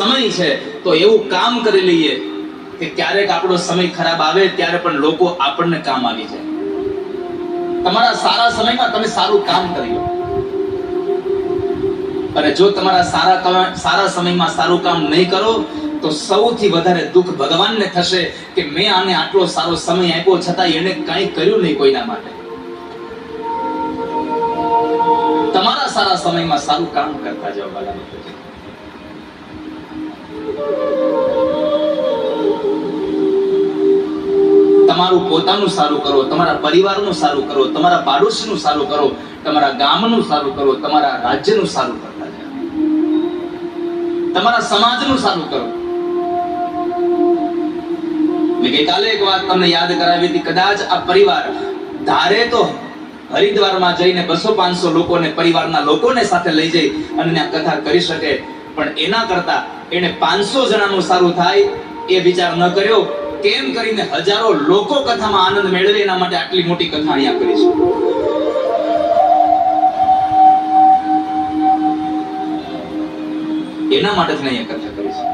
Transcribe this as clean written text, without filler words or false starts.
સમય છે તો એવું કામ કરી લઈએ કે ક્યારેક આપણો સમય ખરાબ આવે ત્યારે પણ લોકો આપણને કામ આવી જાય. તમારા સારા સમયમાં તમે સારું કામ કરી લો. અને જો તમારા સારા સમયમાં સારું કામ નહીં કરો તો સૌથી વધારે દુઃખ ભગવાનને થશે કે મેં આને આટલો સારો સમય આપ્યો છતાં એને કંઈ કર્યું નહીં કોઈના માટે. તમારા સારા સમયમાં સારું કામ કરતા જાઓ વાલા મિત્રો. તમારું પોતાનું સારું કરો, તમારા પરિવારનું સારું કરો, તમારા પાડોશીનું સારું કરો, તમારા ગામનું સારું કરો, તમારા રાજ્યનું સારું કરતા જાઓ, તમારા સમાજનું સારું કરો. મેં ગઈકાલે એક વાત તમને યાદ કરાવી હતી. કદાચ આ પરિવાર ધારે તો હરિદ્વારમાં જઈને 200-500 લોકોને, પરિવારના લોકોને સાથે લઈ જઈ અને આ કથા કરી શકે, પણ એના કરતા એને 500 જણાનું સારું થાય એ વિચાર ન કર્યો. કેમ કરીને હજારો લોકો કથામાં આનંદ મેળવે એના માટે આટલી મોટી કથા અહીંયા કરી છે. એના માટે જ અહીંયા કથા કરી છે.